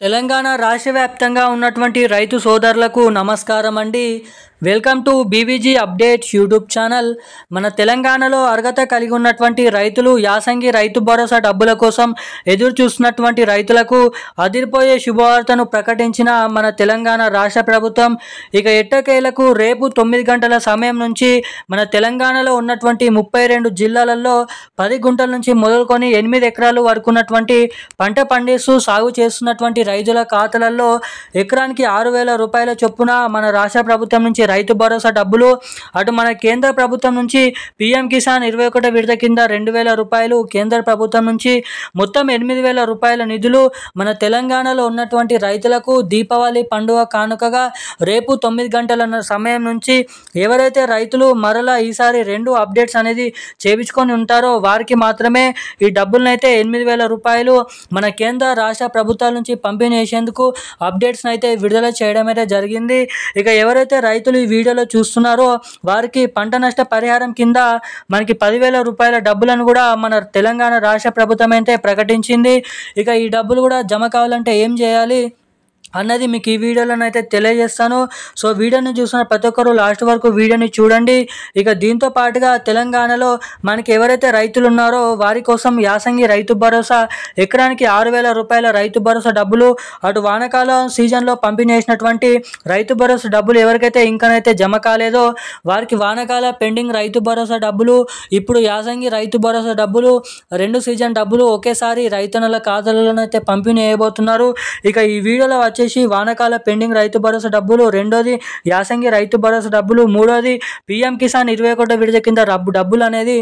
తెలంగాణ రాష్ట్ర వ్యాప్తంగా ఉన్నటువంటి రైతు సోదరులకు నమస్కారం అండి. Welcome to BVG updates YouTube channel. మన తెలంగాణలో అర్హత కలిగి ఉన్నటువంటి రైతులు యాసంగి రైతు భరోసా డబ్బుల కోసం ఎదురు చూస్తున్నటువంటి రైతులకు అదిరిపోయే శుభవార్తను ప్రకటించిన మన తెలంగాణ రాష్ట్ర ప్రభుత్వం. ఇక ఎట్టకేలకు రేపు 9 గంటల సమయం నుంచి మన తెలంగాణలో ఉన్నటువంటి 32 జిల్లాలలో 10 గుంటల నుంచి మొదలుకొని 8 ఎకరాలు వరకు ఉన్నటువంటి పంట పండిస్తూ సాగు చేస్తున్నటువంటి రైతుల ఖాతాలలో ఎకరానికి 6,000 రూపాయల చొప్పున మన రాష్ట్ర ప్రభుత్వం నుంచి రైతు భరోసా డబ్బులు, అటు మన కేంద్ర ప్రభుత్వం నుంచి పీఎం కిసాన్ 21 విడత కింద 2,000 రూపాయలు, కేంద్ర ప్రభుత్వం నుంచి మొత్తం 8,000 రూపాయల నిధులు మన తెలంగాణలో ఉన్నటువంటి రైతులకు దీపావళి పండుగ కానుకగా రేపు 9 గంటల సమయం నుంచి ఎవరైతే రైతులు మరలా ఈసారి 2 అప్డేట్స్ అనేది చేయించుకొని ఉంటారో వారికి మాత్రమే ఈ డబ్బులనైతే 8,000 రూపాయలు మన కేంద్ర రాష్ట్ర ప్రభుత్వాల నుంచి పంపిణీ చేసేందుకు అప్డేట్స్ అయితే విడుదల చేయడం అయితే జరిగింది. ఇక ఎవరైతే రైతులు ఈ వీడియోలో చూస్తున్నారో వారికి పంట నష్ట పరిహారం కింద మనకి 10,000 రూపాయల డబ్బులను కూడా మన తెలంగాణ రాష్ట్ర ప్రభుత్వం అయితే ప్రకటించింది. ఇక ఈ డబ్బులు కూడా జమ కావాలంటే ఏం చేయాలి అన్నది మీకు ఈ వీడియోలోనైతే తెలియజేస్తాను. సో వీడియోని చూసిన ప్రతి ఒక్కరు లాస్ట్ వరకు వీడియోని చూడండి. ఇక దీంతో పాటుగా తెలంగాణలో మనకి ఎవరైతే రైతులు ఉన్నారో వారి కోసం యాసంగి రైతు భరోసా ఎకరానికి 6,000 రూపాయల రైతు భరోసా డబ్బులు, అటు వానాకాలం సీజన్లో పంపిణీ చేసినటువంటి రైతు భరోసా డబ్బులు ఎవరికైతే ఇంకానైతే జమ కాలేదో వారికి వానాకాల పెండింగ్ రైతు భరోసా డబ్బులు, ఇప్పుడు యాసంగి రైతు భరోసా డబ్బులు, 2 సీజన్ డబ్బులు ఒకేసారి రైతన్నల ఖాతాలలోనైతే పంపిణీ చేయబోతున్నారు. ఇక ఈ వీడియోలో వానాకాల పెండింగ్ రైతు భరోసా డబ్బులు, రెండోది యాసంగి రైతు భరోసా డబ్బులు, మూడోది పీఎం కిసాన్ 21 విడత కింద డబ్బులు అనేది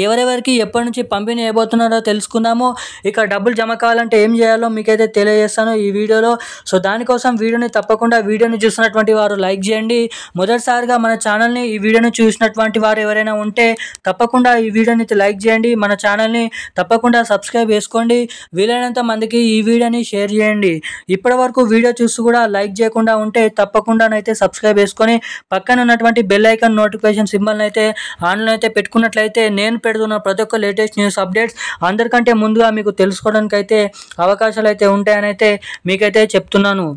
ఎవరెవరికి ఎప్పటి నుంచి పంపిణీ చేయబోతున్నారో తెలుసుకుందాము. ఇక డబ్బులు జమ కావాలంటే ఏం చేయాలో మీకైతే తెలియజేస్తాను ఈ వీడియోలో. సో దానికోసం వీడియోని చూసినటువంటి వారు లైక్ చేయండి. మొదటిసారిగా మన ఛానల్ని ఈ వీడియోని చూసినటువంటి వారు ఎవరైనా ఉంటే తప్పకుండా ఈ వీడియోని లైక్ చేయండి. మన ఛానల్ని తప్పకుండా సబ్స్క్రైబ్ చేసుకోండి. వీలైనంత మందికి ఈ వీడియోని షేర్ చేయండి. ఇప్పటి వరకు వీడియో చూసి కూడా లైక్ చేయకుండా ఉంటే తప్పకుండానైతే సబ్స్క్రైబ్ చేసుకొని పక్కన ఉన్నటువంటి బెల్ ఐకాన్ నోటిఫికేషన్ సింబల్ని అయితే ఆన్లో అయితే పెట్టుకున్నట్లయితే నేను పెడుతున్న ప్రతి ఒక్క లేటెస్ట్ న్యూస్ అప్డేట్స్ అందరికంటే ముందుగా మీకు తెలుసుకోవడానికి అయితే అవకాశాలు అయితే ఉంటాయని అయితే మీకైతే చెప్తున్నాను.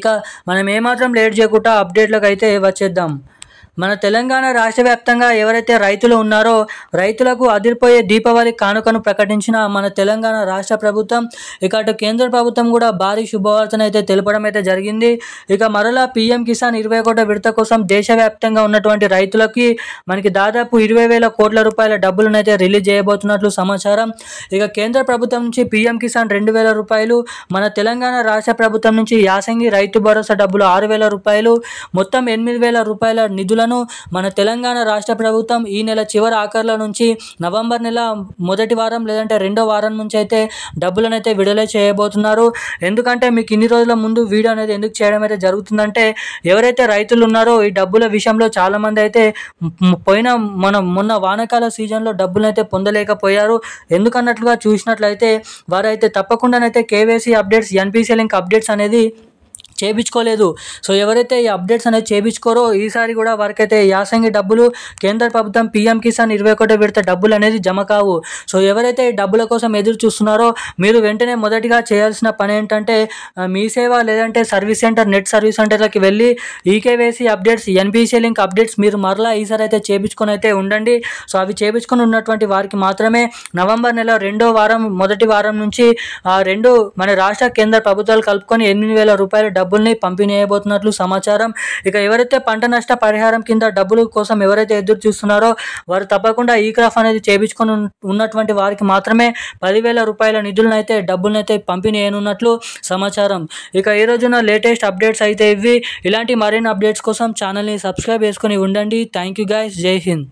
ఇక మనం ఏమాత్రం లేట్ చేయకుండా అప్డేట్లకు అయితే వచ్చేద్దాం. మన తెలంగాణ రాష్ట్ర వ్యాప్తంగా ఎవరైతే రైతులు ఉన్నారో రైతులకు అదిరిపోయే దీపావళి కానుకను ప్రకటించిన మన తెలంగాణ రాష్ట్ర ప్రభుత్వం. ఇక అటు కేంద్ర ప్రభుత్వం కూడా భారీ శుభవార్తను అయితే తెలపడం అయితే జరిగింది. ఇక మరలా పీఎం కిసాన్ 21 విడత కోసం దేశవ్యాప్తంగా ఉన్నటువంటి రైతులకి మనకి దాదాపు 20,000 కోట్ల రూపాయల డబ్బులను అయితే రిలీజ్ చేయబోతున్నట్లు సమాచారం. ఇక కేంద్ర ప్రభుత్వం నుంచి పీఎం కిసాన్ 2,000 రూపాయలు, మన తెలంగాణ రాష్ట్ర ప్రభుత్వం నుంచి యాసంగి రైతు భరోసా డబ్బులు 6,000 రూపాయలు, మొత్తం 8,000 రూపాయల నిధులను మన తెలంగాణ రాష్ట్ర ప్రభుత్వం ఈ నెల చివరి ఆఖర్ల నుంచి నవంబర్ నెల మొదటి వారం లేదంటే రెండో వారం నుంచి అయితే డబ్బులను అయితే విడుదల చేయబోతున్నారు. ఎందుకంటే మీకు ఇన్ని రోజుల ముందు వీడియో అనేది ఎందుకు చేయడం అయితే జరుగుతుందంటే ఎవరైతే రైతులు ఉన్నారో ఈ డబ్బుల విషయంలో చాలామంది అయితే మొన్న వానాకాల సీజన్లో డబ్బులను అయితే పొందలేకపోయారు. ఎందుకన్నట్లుగా చూసినట్లయితే వారైతే తప్పకుండానైతే KYC updates, NPCI link updates అనేది చేయించుకోలేదు. సో ఎవరైతే ఈ అప్డేట్స్ అనేది చేయించుకోరో ఈసారి కూడా వారికైతే యాసంగి డబ్బులు, కేంద్ర ప్రభుత్వం పీఎం కిసాన్ 21 విడత డబ్బులు అనేది జమ కావు. సో ఎవరైతే ఈ డబ్బుల కోసం ఎదురు చూస్తున్నారో మీరు వెంటనే మొదటిగా చేయాల్సిన పని ఏంటంటే మీ సేవ లేదంటే సర్వీస్ సెంటర్, నెట్ సర్వీస్ సెంటర్లకి వెళ్ళి eKYC updates, NPCI link updates మీరు మరలా ఈసారి అయితే చేయించుకొని అయితే ఉండండి. సో అవి చేయించుకొని ఉన్నటువంటి వారికి మాత్రమే నవంబర్ నెల రెండో వారం మొదటి వారం నుంచి మన రాష్ట్ర కేంద్ర ప్రభుత్వాలు కలుపుకొని 8,000 రూపాయల డబ్బుల్ని పంపిణీ చేయబోతున్నట్లు సమాచారం. ఇక ఎవరైతే పంట నష్ట పరిహారం కింద డబ్బుల కోసం ఎవరైతే ఎదురు చూస్తున్నారో వారు తప్పకుండా ఈ క్రాఫ్ అనేది చేయించుకొని ఉన్నటువంటి వారికి మాత్రమే 10,000 రూపాయల నిధులను అయితే డబ్బులను పంపిణీ చేయనున్నట్లు సమాచారం. ఇక ఈ రోజున లేటెస్ట్ అప్డేట్స్ అయితే ఇవి. ఇలాంటి మరిన్ని అప్డేట్స్ కోసం ఛానల్ని సబ్స్క్రైబ్ చేసుకొని ఉండండి. Thank you guys. జై హింద్.